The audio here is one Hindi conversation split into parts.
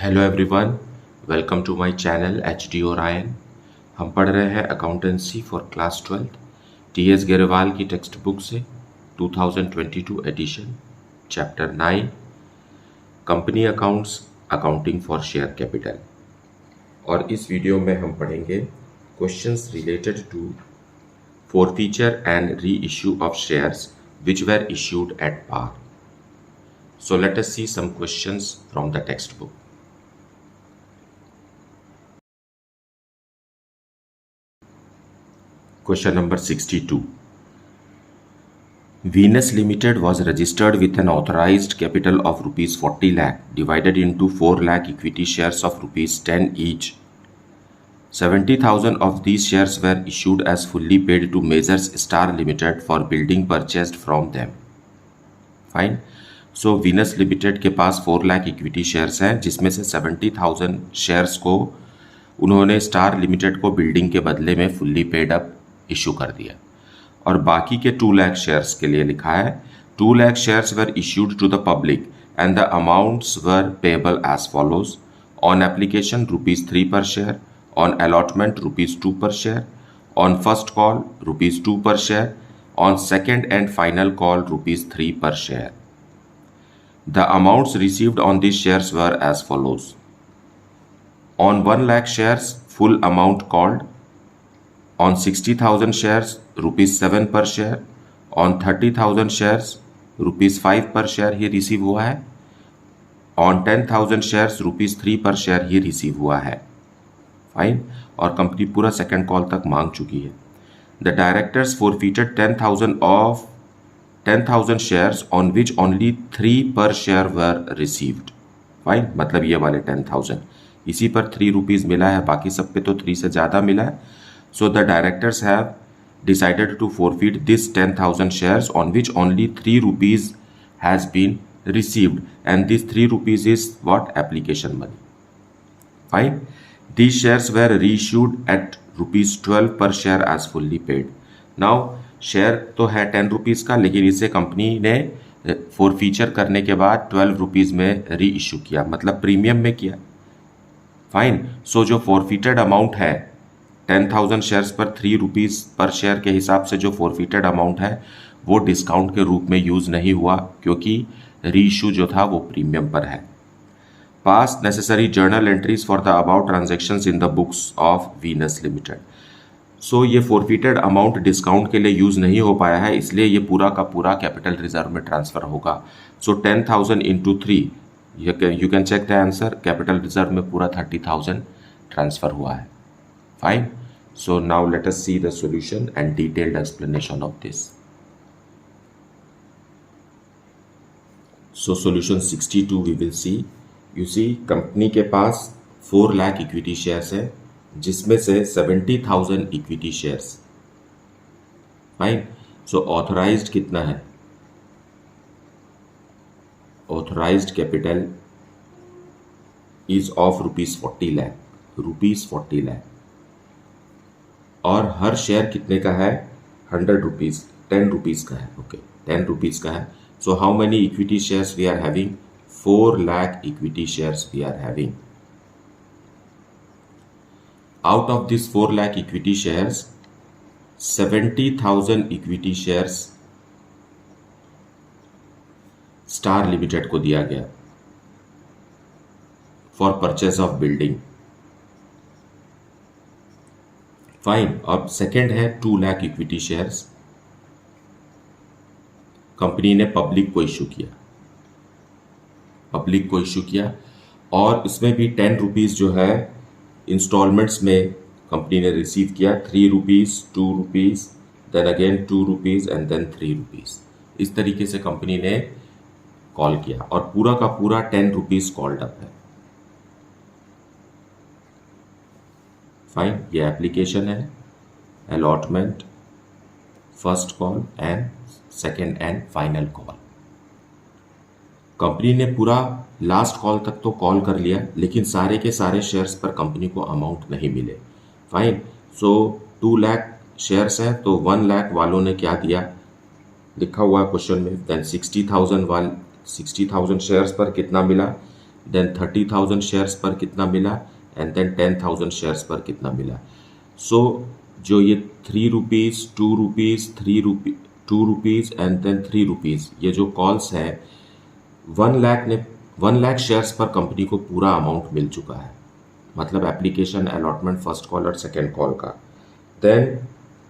Hello everyone, welcome to my channel HD Orion. हम पढ़ रहे हैं accountancy for class 12 TS Grewal की टेक्स्ट बुक से 2022 edition chapter 9 company accounts accounting for share capital. और इस वीडियो में हम पढ़ेंगे questions related to forfeiture and reissue of shares which were issued at par. So let us see some questions from the textbook. Question number 62. Venus Limited was registered with an authorized capital of rupees 40 lakh divided into 4 lakh equity shares of rupees 10 each. 70,000 of these shares were issued as fully paid to Majors Star Limited for building purchased from them. Fine. So Venus Limited के पास 4 लाख इक्विटी शेयर्स हैं जिसमें से 70,000 शेयर्स को उन्होंने स्टार लिमिटेड को बिल्डिंग के बदले में फुल्ली पेड अप इशू कर दिया। और बाकी के 2 लाख शेयर्स के लिए लिखा है 2 lakh shares were issued to the public and the amounts were payable as follows. On application ₹3 per share, on allotment ₹2 per share, on first call ₹2 per share, on second and final call ₹3 per share. The amounts received on these shares were as follows. On 1 lakh shares, full amount called. On 60,000 shares, ₹7 per share. On 30,000 shares, ₹5 per share he receive हुआ है. On 10,000 shares, ₹3 per share he receive हुआ है. फाइन. और कंपनी पूरा सेकंड कॉल तक मांग चुकी है. The directors forfeited 10,000 shares on which only 3 per share were received. Fine, मतलब ये वाले 10,000 इसी पर ₹3 मिला है, बाकी सब पे तो 3 से ज़्यादा मिला है. So the directors have decided to forfeit this 10,000 shares on which only ₹3 has been received and this ₹3 is what application money. Fine. These shares were reissued at ₹12 per share as fully paid. Now share तो है ₹10 का, लेकिन इसे कंपनी ने forfeiture करने के बाद ₹12 में री इशू किया, मतलब प्रीमियम में किया. फाइन. सो जो forfeited अमाउंट है 10,000 शेयर्स पर ₹3 पर शेयर के हिसाब से जो forfeited अमाउंट है वो डिस्काउंट के रूप में यूज़ नहीं हुआ क्योंकि री इशू जो था वो प्रीमियम पर है. Pass necessary journal entries for the above transactions in the books of Venus Limited. So ये forfeited amount डिस्काउंट के लिए यूज़ नहीं हो पाया है, इसलिए ये पूरा का पूरा कैपिटल रिजर्व में ट्रांसफ़र होगा. So 10,000 into 3 you can check the answer. Capital reserve में पूरा 30,000 ट्रांसफ़र हुआ है. Fine. So now let us see the solution and detailed explanation of this. So solution 62 we will see. You see company के पास 4 लाख इक्विटी शेयर्स है जिसमें से 70,000 इक्विटी शेयर्स. फाइन. सो ऑथराइज्ड कितना है? Authorised capital is of ₹40 lakh. ₹40 lakh. और हर शेयर कितने का है? ₹100. ₹10 का है. ओके, ₹10 का है. So how many equity shares we are having? 4 lakh equity shares we are having. Out of this 4 lakh equity shares, 70,000 equity shares Star Limited को दिया गया for purchase of building. Fine. अब सेकेंड है 2 lakh equity shares कंपनी ने पब्लिक को इशू किया. और उसमें भी ₹10 जो है इंस्टॉलमेंट्स में कंपनी ने रिसीव किया. ₹3, ₹2, देन अगेन ₹2 एंड देन ₹3. इस तरीके से कंपनी ने कॉल किया और पूरा का पूरा ₹10 कॉल्ड अप है. फाइन. ये एप्लीकेशन है, allotment, first call and second and final call. Company ने पूरा लास्ट कॉल तक तो कॉल कर लिया, लेकिन सारे के सारे शेयर्स पर कंपनी को अमाउंट नहीं मिले. फाइन. सो 2 लाख शेयर्स हैं तो 1 लाख वालों ने क्या दिया लिखा हुआ है क्वेश्चन में. देन 60,000 शेयर्स पर कितना मिला? देन 30,000 शेयर्स पर कितना मिला, एंड देन 10,000 शेयर्स पर कितना मिला। सो जो ये 3 rupees, 2 rupees, 3 rupees, 2 rupees and then 3 rupees, ये जो कॉल्स हैं 1 लाख शेयर्स पर कंपनी को पूरा अमाउंट मिल चुका है, मतलब एप्लीकेशन, अलॉटमेंट, फर्स्ट कॉल और सेकेंड कॉल का। देन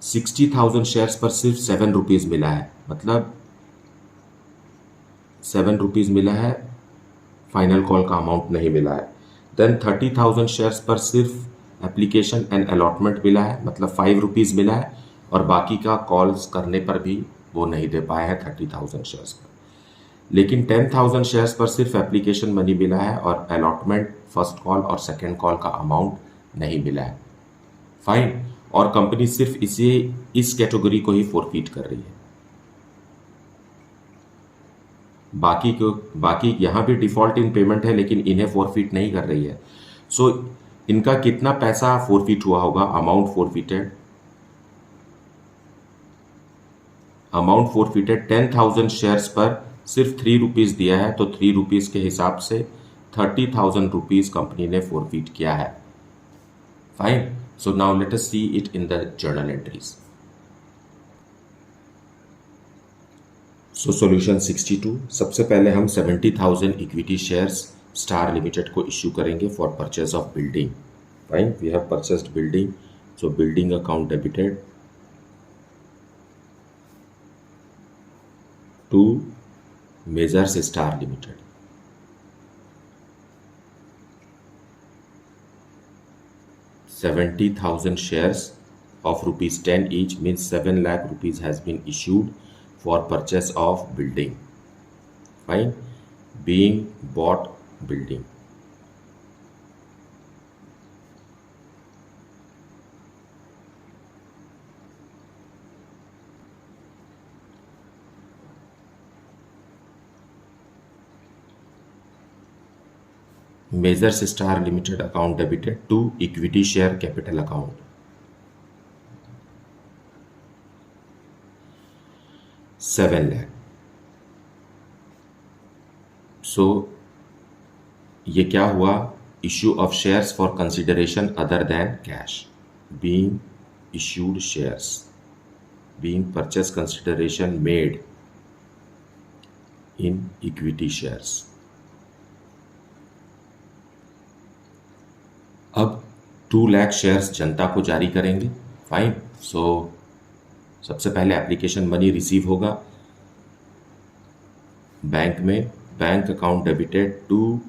60,000 शेयर्स पर सिर्फ 7 रुपीज़ मिला है, मतलब 7 रुपीज़ मिला है, फाइनल कॉल का अमाउंट नहीं मिला है। देन 30,000 शेयर्स पर सिर्फ एप्लीकेशन एंड अलॉटमेंट मिला है, मतलब 5 रुपीज़ मिला है, और बाकी का कॉल्स करने पर भी वो नहीं दे पाए हैं 30,000 शेयर्स पर। लेकिन 10,000 शेयर्स पर सिर्फ एप्लीकेशन मनी मिला है और अलॉटमेंट, फर्स्ट कॉल और सेकेंड कॉल का अमाउंट नहीं मिला है। फाइन। और कंपनी सिर्फ इस कैटेगरी को ही फोरफीट कर रही है, बाकी यहाँ भी डिफॉल्ट इन पेमेंट है, लेकिन इन्हें फोरफीट नहीं कर रही है। सो इनका कितना पैसा फोरफीट हुआ होगा, अमाउंट फोरफीटेड 10,000 शेयर्स पर सिर्फ 3 रुपीज़ दिया है, तो 3 रुपीज़ के हिसाब से 30,000 रुपीज़ कंपनी ने फोरफीट किया है। Fine. So now let us see it in the journal entries. So solution 62, सबसे पहले हम 70,000 इक्विटी शेयर्स स्टार लिमिटेड को इश्यू करेंगे for purchase of building. Fine, we have purchased building, so building account debited to Messrs star limited. $70,000 shares of ₹10 each means 7 lakh rupees has been issued for purchase of building. Fine. Being bought building. Measures Star Limited account debited to equity share capital account. $7 lakh. So ये क्या हुआ, issue of shares for consideration other than cash, being issued shares, being purchase consideration made in equity shares. अब 2 लाख शेयर्स जनता को जारी करेंगे। फाइन। सो सबसे पहले एप्लीकेशन मनी रिसीव होगा बैंक में, bank account debited to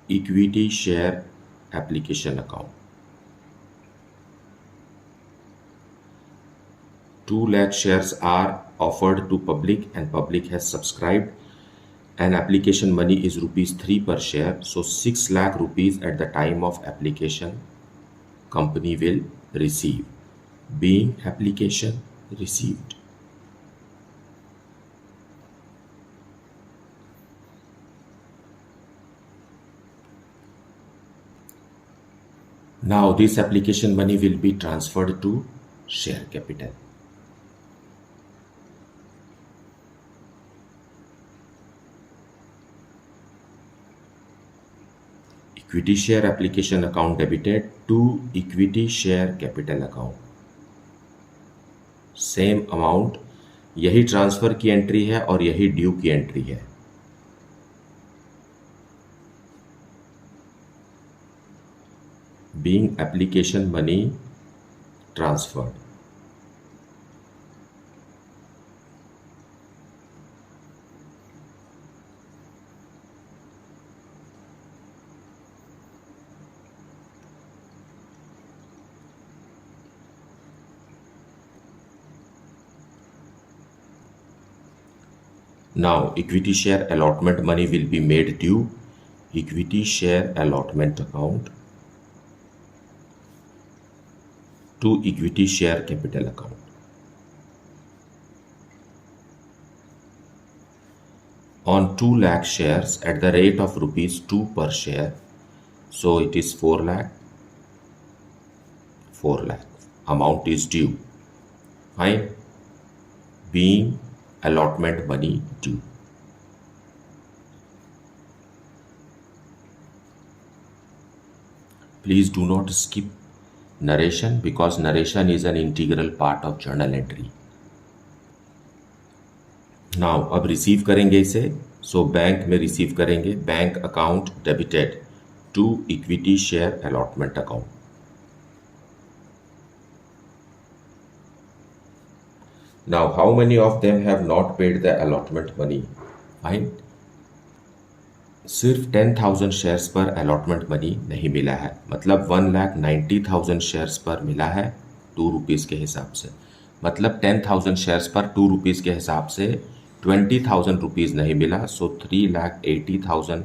equity share application account. 2 lakh shares are offered to public and public has subscribed, and application money is ₹3 per share, so 6 lakh rupees at the time of application company will receive, being application received. Now this application money will be transferred to share capital. Equity share application account debited to equity share capital account. Same amount, यही ट्रांसफर की एंट्री है और यही ड्यू की एंट्री है। Being application money transferred. Now equity share allotment money will be made due. Equity share allotment account to equity share capital account. On 2 lakh shares at the rate of ₹2 per share, so it is 4 lakh. 4 lakh amount is due. Fine. Being allotment money due. Please do not skip narration because narration is an integral part of journal entry. Now अब रिसीव करेंगे इसे. सो बैंक में रिसीव करेंगे. Bank account debited to equity share allotment account. Now how many of them have not paid the allotment money. Fine. सिर्फ 10,000 शेयर्स पर अलॉटमेंट मनी नहीं मिला है, मतलब 1,90,000 शेयर्स पर मिला है 2 रुपीज़ के हिसाब से. मतलब 10,000 शेयर्स पर 2 रुपीज़ के हिसाब से 20,000 रुपीज़ नहीं मिला. So 3,80,000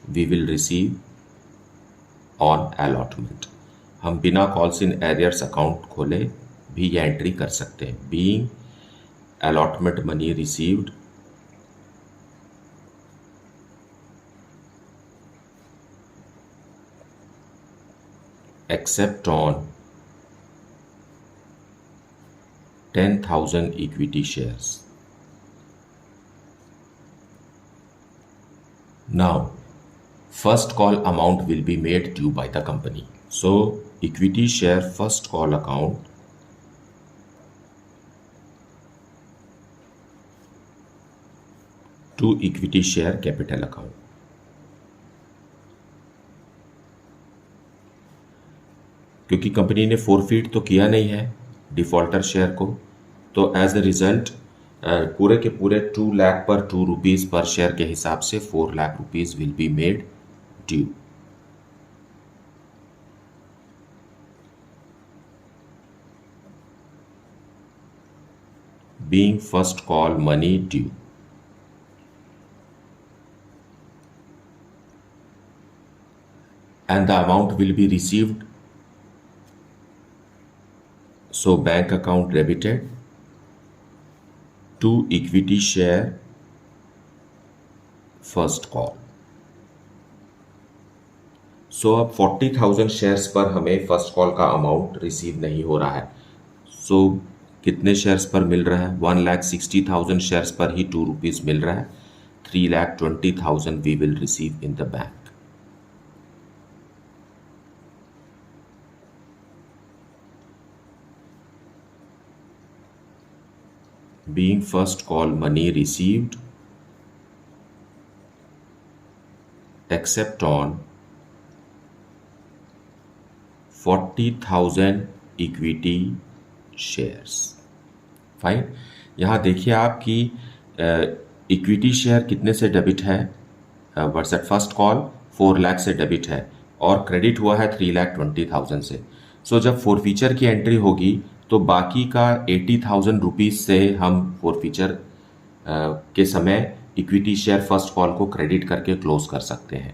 we will receive on allotment. हम बिना कॉल्स इन एरियर्स अकाउंट खोले भी ये एंट्री कर सकते हैं. Being allotment money received except on 10,000 equity shares. Now, first call amount will be made due by the company. So, equity share first call account to equity share capital account. क्योंकि कंपनी ने फोरफीट तो किया नहीं है डिफॉल्टर शेयर को, तो एज अ रिजल्ट पूरे के पूरे 2 लाख पर 2 रुपीज़ पर शेयर के हिसाब से 4 lakh rupees will be made due. Being first call money due. And the amount will be received. So bank account debited to equity share first call. So अब 40,000 शेयर्स पर हमें फर्स्ट कॉल का अमाउंट रिसीव नहीं हो रहा है. सो कितने शेयर्स पर मिल रहा है? 1,60,000 शेयर्स पर ही 2 रुपीज़ मिल रहा है. 3,20,000 we will receive in the bank. Being first call money received except on 40,000 equity shares. Fine. यहाँ देखिए आप कि इक्विटी शेयर कितने से डेबिट है. वर्सेट फर्स्ट कॉल 4 लाख से डेबिट है और क्रेडिट हुआ है 3,20,000 से. सो जब फोरफीचर की एंट्री होगी तो बाकी का 80,000 रुपीज़ से हम फोरफीचर के समय इक्विटी शेयर फर्स्ट कॉल को क्रेडिट करके क्लोज कर सकते हैं.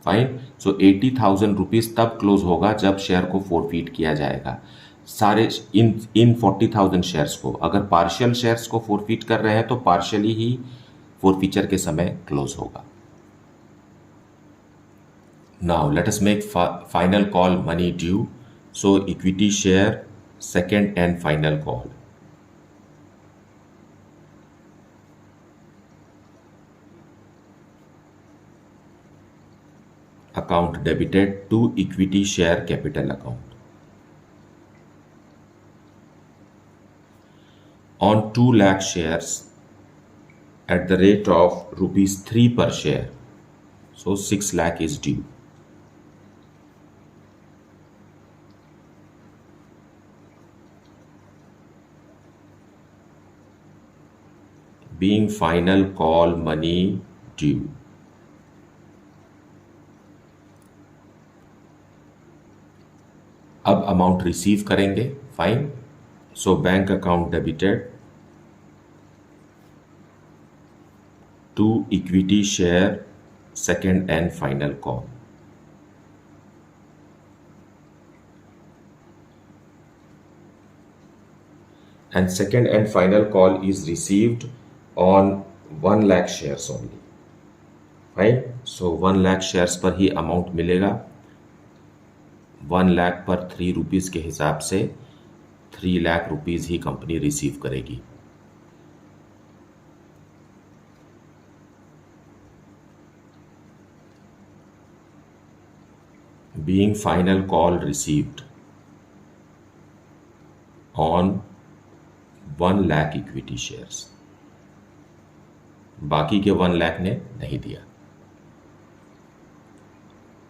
फाइन. सो 80,000 रुपीज़ तब क्लोज होगा जब शेयर को फोरफीट किया जाएगा. सारे इन 40,000 शेयर्स को, अगर पार्शियल शेयर्स को फोरफीट कर रहे हैं तो पार्शियली ही फोरफीचर के समय क्लोज होगा. Now let us make final call money due. So equity share second and final call. Account debited to equity share capital account. On 2 lakh shares at the rate of rupees 3 per share. So 6 lakh is due. Being final call money due. अब अमाउंट रिसीव करेंगे. Fine. So bank account debited to equity share second and final call. And second and final call is received on 1 lakh shares only. Fine. So 1 lakh shares पर ही अमाउंट मिलेगा. 1 लाख पर 3 रुपीज़ के हिसाब से 3 लाख रुपीज़ ही कंपनी रिसीव करेगी. being final call received on 1 lakh equity shares, बाकी के 1 लाख ने नहीं दिया।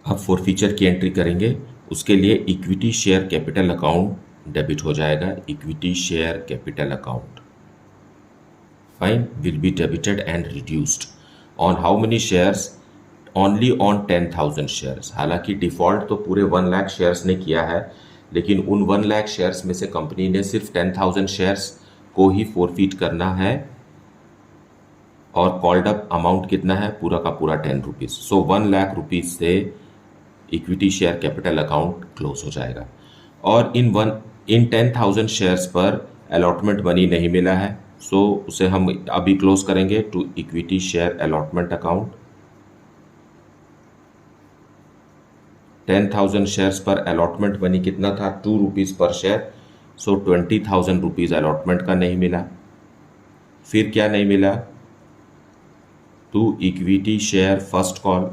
अब फॉरफीचर की एंट्री करेंगे, उसके लिए equity share capital account debit हो जाएगा। Equity share capital account fine will be debited and reduced on how many shares, only on 10,000 shares. हालांकि डिफॉल्ट तो पूरे 1 लाख शेयर्स ने किया है, लेकिन उन 1 लाख शेयर्स में से कंपनी ने सिर्फ 10,000 शेयर्स को ही फॉरफीट करना है, और कॉल्ड अप अमाउंट कितना है, पूरा का पूरा 10 रुपीज़। सो 1 लाख रुपीज़ से equity share capital account close हो जाएगा। और इन 10,000 शेयर्स पर अलॉटमेंट मनी नहीं मिला है, सो उसे हम अभी क्लोज करेंगे to equity share allotment account. 10,000 shares पर अलॉटमेंट मनी कितना था, 2 रुपीज़ पर शेयर, सो 20,000 रुपीज़ अलॉटमेंट का नहीं मिला। फिर क्या नहीं मिला, to equity share first call.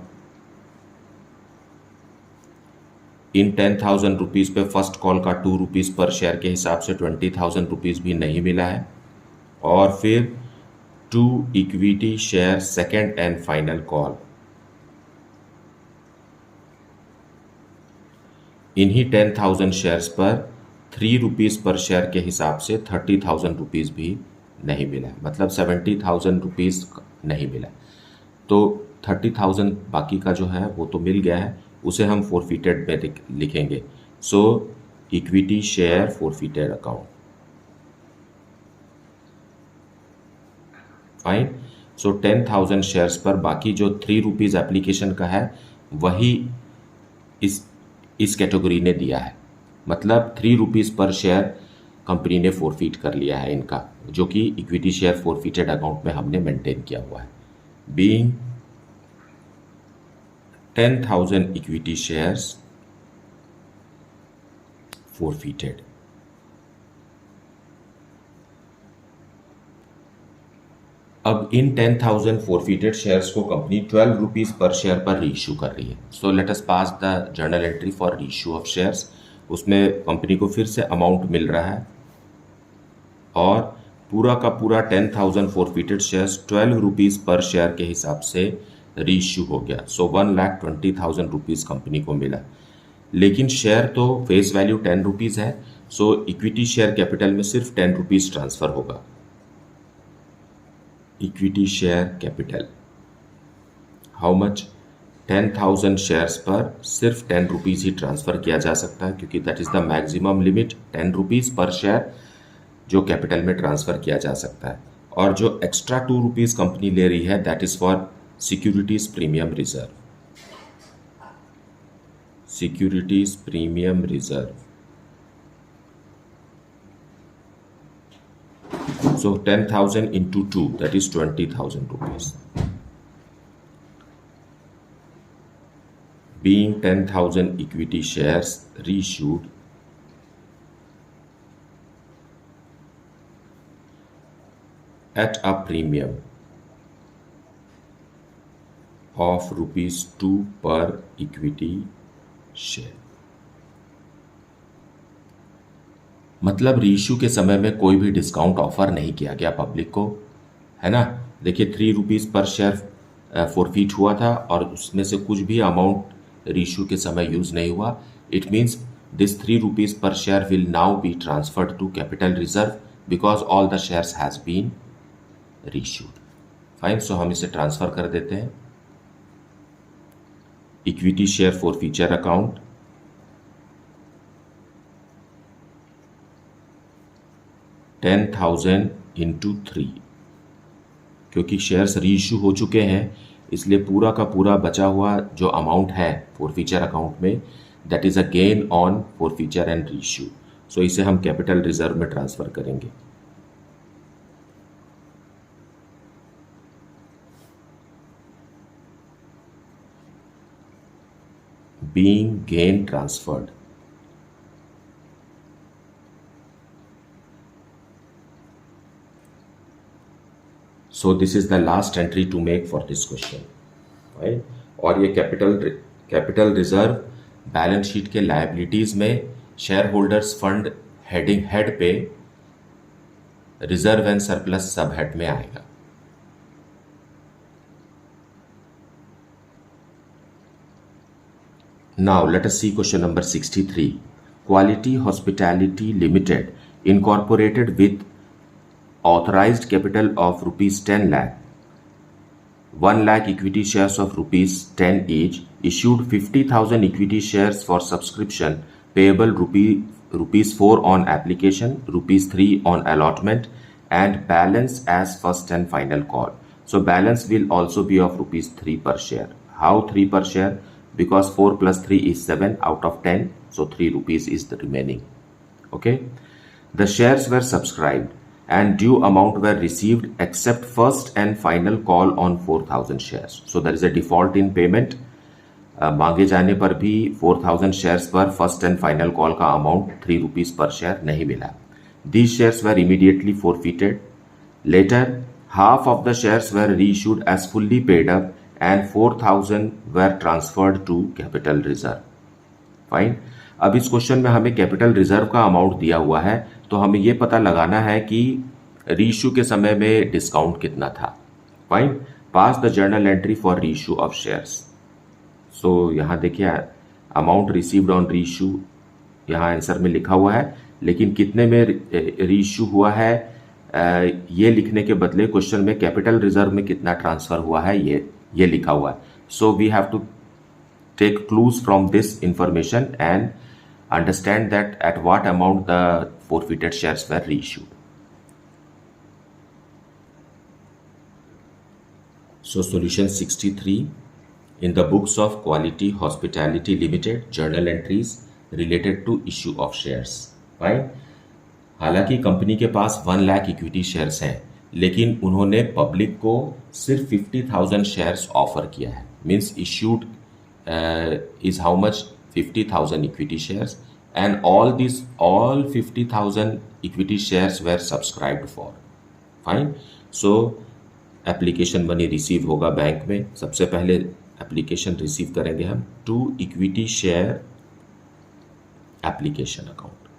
इन 10,000 रुपीज़ पे फर्स्ट कॉल का 2 रुपीज़ पर शेयर के हिसाब से 20,000 रुपीज़ भी नहीं मिला है। और फिर to equity share second and final call, इन्हीं 10,000 शेयर्स पर 3 रुपीज़ पर शेयर के हिसाब से 30,000 रुपीज़ भी नहीं मिला, मतलब 70,000 रुपीज़ नहीं मिला। तो 30,000 बाकी का जो है वो तो मिल गया है, उसे हम फॉरफीटेड में लिखेंगे। सो इक्विटी शेयर फॉरफीटेड अकाउंट फाइन। सो 10,000 शेयर्स पर बाकी जो 3 रुपीज़ एप्लीकेशन का है वही इस कैटेगरी ने दिया है, मतलब 3 रुपीज़ पर शेयर कंपनी ने फॉरफीट कर लिया है इनका, जो कि इक्विटी शेयर फॉरफीटेड अकाउंट में हमने मेंटेन किया हुआ है। Being 10,000 equity shares forfeited. अब इन 10,000 फॉरफीटेड शेयर्स को कंपनी 12 रुपीज़ पर शेयर पर रीइश्यू कर रही है। So let us pass the journal entry for reissue of shares. उसमें कंपनी को फिर से अमाउंट मिल रहा है, और पूरा का पूरा 10,000 फॉरफीटेड शेयर्स 12 रुपीज़ पर शेयर के हिसाब से रीइश्यू हो गया। सो 1,20,000 रुपीज़ कंपनी को मिला, लेकिन शेयर तो फेस वैल्यू 10 रुपीज़ है। सो इक्विटी शेयर कैपिटल में सिर्फ 10 रुपीज़ ट्रांसफ़र होगा। Equity share capital how much, 10,000 shares पर सिर्फ 10 रुपीज़ ही ट्रांसफ़र किया जा सकता है, क्योंकि that is the maximum limit, 10 rupees पर शेयर जो कैपिटल में ट्रांसफ़र किया जा सकता है। और जो एक्स्ट्रा 2 रुपीज़ कंपनी ले रही है that is for securities premium reserve. Securities premium reserve, so 10,000 into 2, that is 20,000 rupees. Being 10,000 equity shares reissued at a premium of rupees 2 per equity share. मतलब रीइश्यू के समय में कोई भी डिस्काउंट ऑफर नहीं किया गया पब्लिक को, है ना। देखिए 3 रुपीज़ पर शेयर फॉरफीट हुआ था, और उसमें से कुछ भी अमाउंट रीइश्यू के समय यूज़ नहीं हुआ। इट मीन्स दिस 3 रुपीज़ पर share will now be transferred to capital reserve because all the shares has been reissued. Fine, so हम इसे ट्रांसफ़र कर देते हैं। Equity share forfeiture account, $10,000 into 3, क्योंकि शेयर्स रीइश्यू हो चुके हैं इसलिए पूरा का पूरा बचा हुआ जो अमाउंट है फॉरफीचर अकाउंट में that is a gain on forfeiture and reissue. So इसे हम कैपिटल रिजर्व में ट्रांसफ़र करेंगे। Being gain transferred, so this is the last entry to make for this question, right? और ये कैपिटल रिजर्व बैलेंस शीट के लायबिलिटीज में शेयर होल्डर्स फंड हेड पे रिजर्व एंड सरप्लस सब हेड में आएगा। Now let us see question number 63. Quality Hospitality Limited incorporated with authorized capital of rupees 10 lakh, 1 lakh equity shares of rupees 10 each, issued 50,000 equity shares for subscription payable rupees 4 on application, rupees 3 on allotment, and balance as first and final call. So balance will also be of rupees 3 per share. How 3 per share? Because 4 plus 3 is 7 out of 10, so 3 rupees is the remaining. Okay. The shares were subscribed and due amount were received except first and final call on 4,000 shares. So there is a default in payment. मांगे जाने पर भी 4,000 शेयर्स पर फर्स्ट एंड फाइनल कॉल का अमाउंट 3 रुपीज पर शेयर नहीं मिला। These shares were immediately forfeited. Later, half of the shares were reissued as fully paid up and 4,000 were transferred to capital reserve. Fine. अब इस क्वेश्चन में हमें कैपिटल रिजर्व का अमाउंट दिया हुआ है, तो हमें यह पता लगाना है कि रीइश्यू के समय में डिस्काउंट कितना था। Fine. Pass the journal entry for reissue of shares. So यहाँ देखिए अमाउंट रिसीव्ड ऑन रीइश्यू यहाँ आंसर में लिखा हुआ है, लेकिन कितने में रीइश्यू हुआ है ये लिखने के बदले क्वेश्चन में कैपिटल रिजर्व में कितना ट्रांसफर हुआ है ये लिखा हुआ है। So we have to take clues from this information and understand that at what amount the forfeited shares were reissued. So solution 63, in the books of Quality Hospitality Limited journal entries related to issue of shares. Right? हालांकि कंपनी के पास 1 लाख इक्विटी शेयर्स हैं, लेकिन उन्होंने पब्लिक को सिर्फ 50,000 शेयर्स ऑफर किया है। Means issued is how much? 50,000 equity shares, and all 50,000 equity shares were subscribed for. Fine. So application money receive होगा बैंक में। सबसे पहले application receive करेंगे हम to equity share application account,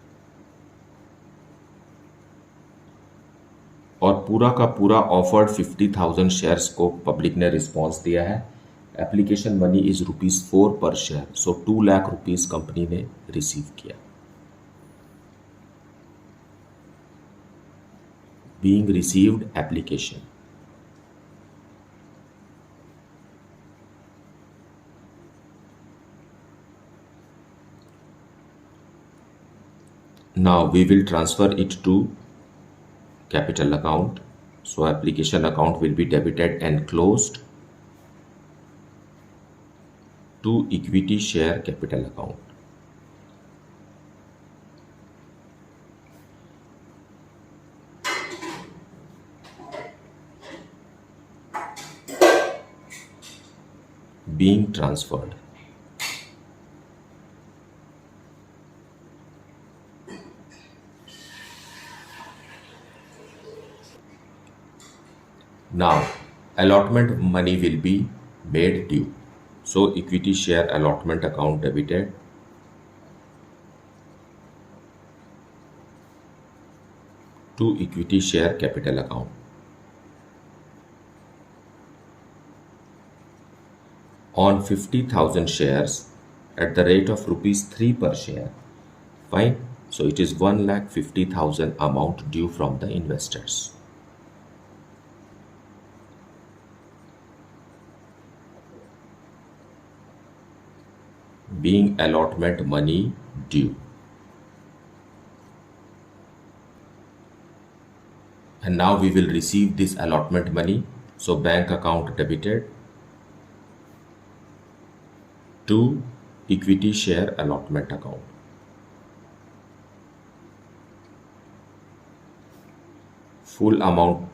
और पूरा का पूरा ऑफर्ड 50,000 शेयर्स को पब्लिक ने रिस्पॉन्स दिया है। Application money is rupees 4 per share, so 2 lakh rupees company ने रिसीव किया। Being received application. Now we will transfer it to capital account. So application account will be debited and closed to equity share capital account. Being transferred. Now allotment money will be made due. So equity share allotment account debited to equity share capital account. On 50,000 shares at the rate of rupees 3 per share. Fine. So it is 1,50,000 amount due from the investors. Being allotment money due. And now we will receive this allotment money. So bank account debited to equity share allotment account. Full amount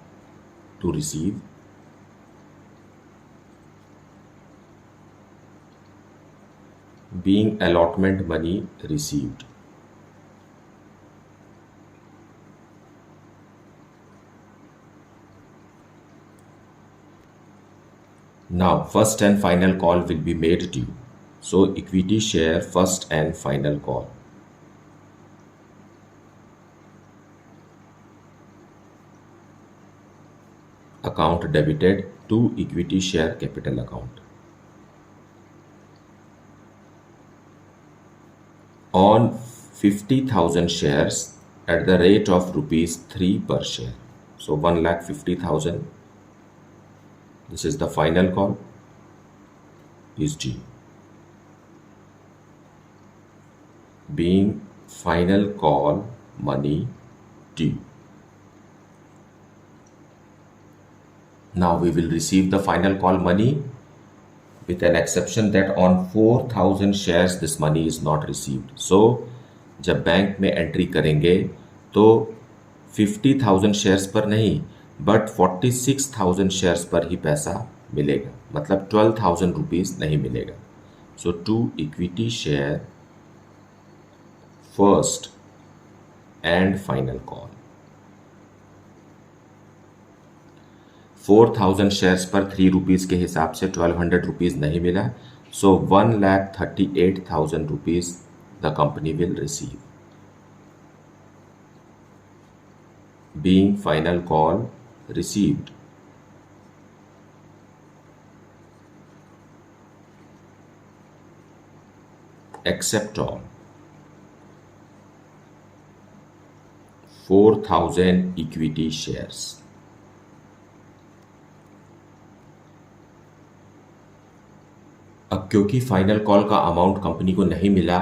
to receive. Being allotment money received. Now first and final call will be made due. So equity share first and final call. Account debited to equity share capital account. On 50,000 shares at the rate of rupees 3 per share. So 1,50,000. This is the final call is due. Being final call money due. Now we will receive the final call money with an exception that on 4,000 shares this money is not received. So जब बैंक में एंट्री करेंगे तो 50,000 शेयर्स पर नहीं बट 46,000 शेयर्स पर ही पैसा मिलेगा, मतलब 12,000 रुपीज नहीं मिलेगा. So to equity share first and final call. 4,000 shares पर 3 रुपीज के हिसाब से 1,200 रुपीज नहीं मिला. सो 1,38,000 rupees the company will receive. Being final call received. Accept all. 4,000 equity shares. अब क्योंकि फाइनल कॉल का अमाउंट कंपनी को नहीं मिला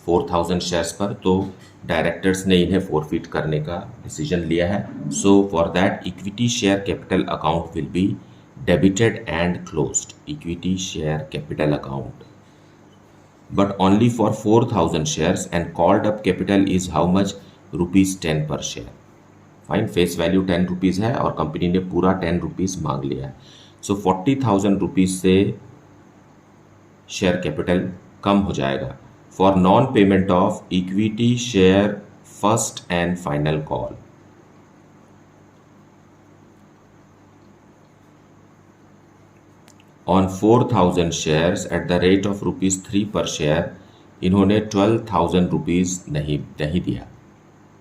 4,000 शेयर्स पर, तो डायरेक्टर्स ने इन्हें फोरफिट करने का डिसीजन लिया है. So for that equity share capital account will be debited and closed. Equity share capital account but only for 4,000 shares and called up capital is how much ₹10 पर share. Fine, face value 10 rupees है और कंपनी ने पूरा 10 रुपीज़ मांग लिया है. सो 40,000 रुपीज़ से शेयर कैपिटल कम हो जाएगा for non payment of equity share first and final call. On 4,000 shares at the rate of ₹3 per share इन्होंने 12,000 रुपीज नहीं दिया,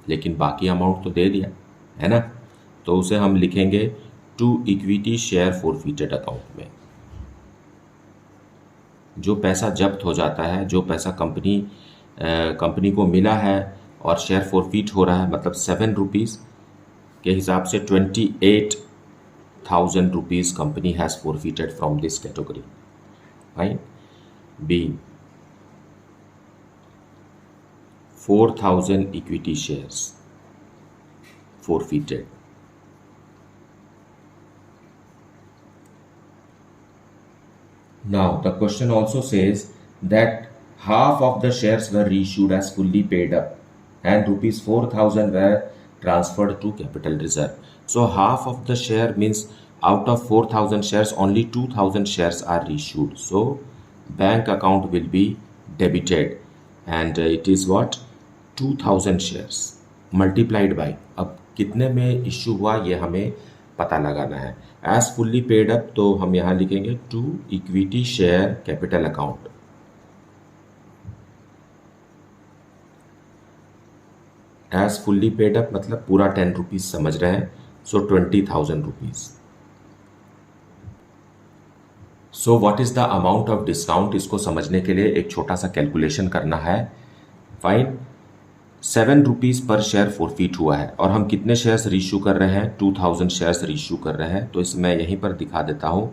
लेकिन बाकी अमाउंट तो दे दिया है ना. तो उसे हम लिखेंगे to equity share forfeited account में. जो पैसा जब्त हो जाता है, जो पैसा कंपनी को मिला है और शेयर फॉरफिट हो रहा है, मतलब 7 रुपीज़ के हिसाब से 28,000 rupees company has forfeited from this category. Fine, being 4,000 equity shares forfeited. Now the question also says that half of the shares were reissued as fully paid up and ₹4,000 were transferred to capital reserve. So half of the share means out of 4,000 shares only 2,000 shares are reissued. So bank account will be debited and it is what 2,000 shares multiplied by, अब कितने में इश्यू हुआ ये हमें पता लगाना है. एज फुल्ली पेड अप तो हम यहां लिखेंगे to equity share capital account. As fully paid up मतलब पूरा 10 रुपीज समझ रहे हैं. So 20,000 rupees. So what is the amount of discount, इसको समझने के लिए एक छोटा सा कैलकुलेशन करना है. फाइन, 7 रुपीज़ पर शेयर फॉरफिट हुआ है और हम कितने शेयर्स रीइश्यू कर रहे हैं, 2,000 शेयर्स रीइश्यू कर रहे हैं. तो इसे मैं यहीं पर दिखा देता हूँ.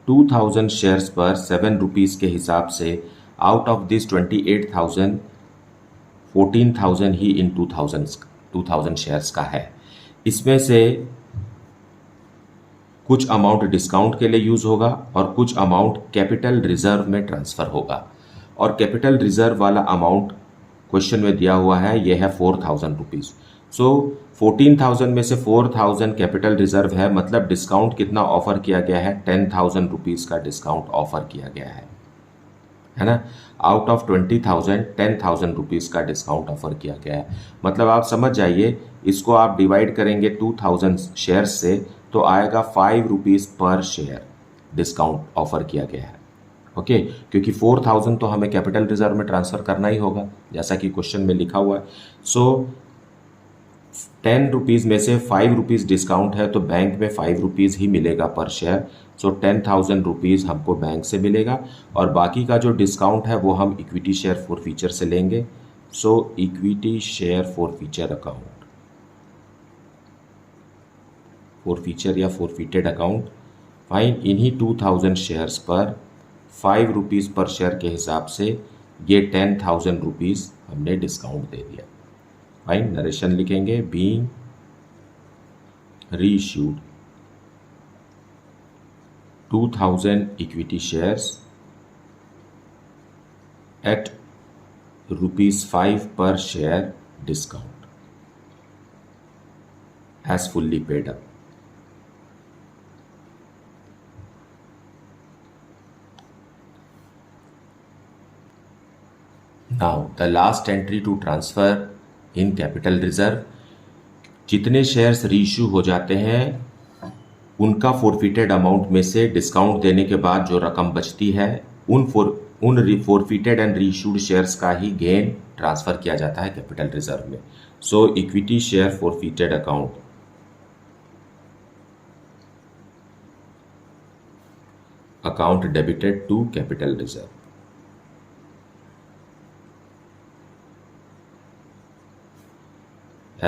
2,000 शेयर्स पर 7 रुपीज़ के हिसाब से out of this 28,000 14,000 he in 2,000 shares का है. इसमें से कुछ अमाउंट डिस्काउंट के लिए यूज़ होगा और कुछ अमाउंट कैपिटल रिजर्व में ट्रांसफ़र होगा. और कैपिटल रिजर्व वाला अमाउंट क्वेश्चन में दिया हुआ है, यह है 4,000 रुपीज़. सो 14,000 में से 4,000 कैपिटल रिजर्व है, मतलब डिस्काउंट कितना ऑफर किया गया है, 10,000 रुपीज़ का डिस्काउंट ऑफर किया गया है ना. आउट ऑफ 20,000 10,000 रुपीज़ का डिस्काउंट ऑफर किया गया है. मतलब आप समझ जाइए, इसको आप डिवाइड करेंगे 2,000 शेयर से तो आएगा 5 रुपीज़ पर शेयर डिस्काउंट ऑफर किया गया है. ओके क्योंकि 4,000 तो हमें कैपिटल रिजर्व में ट्रांसफ़र करना ही होगा जैसा कि क्वेश्चन में लिखा हुआ है। सो 10 रुपीज़ में से 5 रुपीज़ डिस्काउंट है तो बैंक में 5 रुपीज़ ही मिलेगा पर शेयर। सो 10,000 रुपीज़ हमको बैंक से मिलेगा और बाकी का जो डिस्काउंट है वो हम इक्विटी शेयर फॉर फीचर से लेंगे। So equity share forfeiture account, forfeiture या फॉरफिटेड अकाउंट, फाइन। इन्हीं 2000 शेयर्स पर 5 रुपीज़ पर शेयर के हिसाब से ये 10,000 रुपीज़ हमने डिस्काउंट दे दिया। फाइन, नरेशन लिखेंगे being reissued 2000 equity shares at ₹5 पर share discount as fully paid up. Now the last entry to transfer in capital reserve, जितने शेयर्स रीइश्यू हो जाते हैं उनका फॉरफिटेड अमाउंट में से डिस्काउंट देने के बाद जो रकम बचती है उन फॉरफिटेड एंड रीइश्यूड शेयर्स का ही गेन ट्रांसफर किया जाता है कैपिटल रिजर्व में। So equity share forfeited account account debited to capital reserve.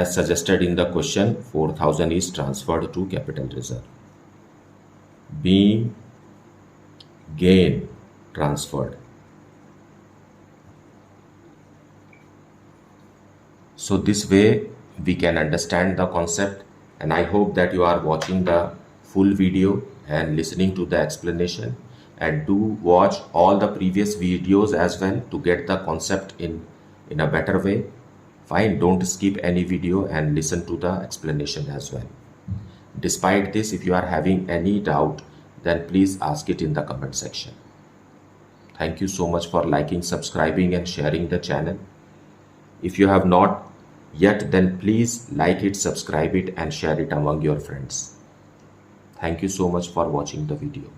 As suggested in the question, 4,000 is transferred to capital reserve. Being gain transferred. So this way we can understand the concept, and I hope that you are watching the full video and listening to the explanation, and do watch all the previous videos as well to get the concept in a better way. Fine, don't skip any video and listen to the explanation as well. Despite this, if you are having any doubt, then please ask it in the comment section. Thank you so much for liking, subscribing and sharing the channel. If you have not yet, then please like it, subscribe it and share it among your friends. Thank you so much for watching the video.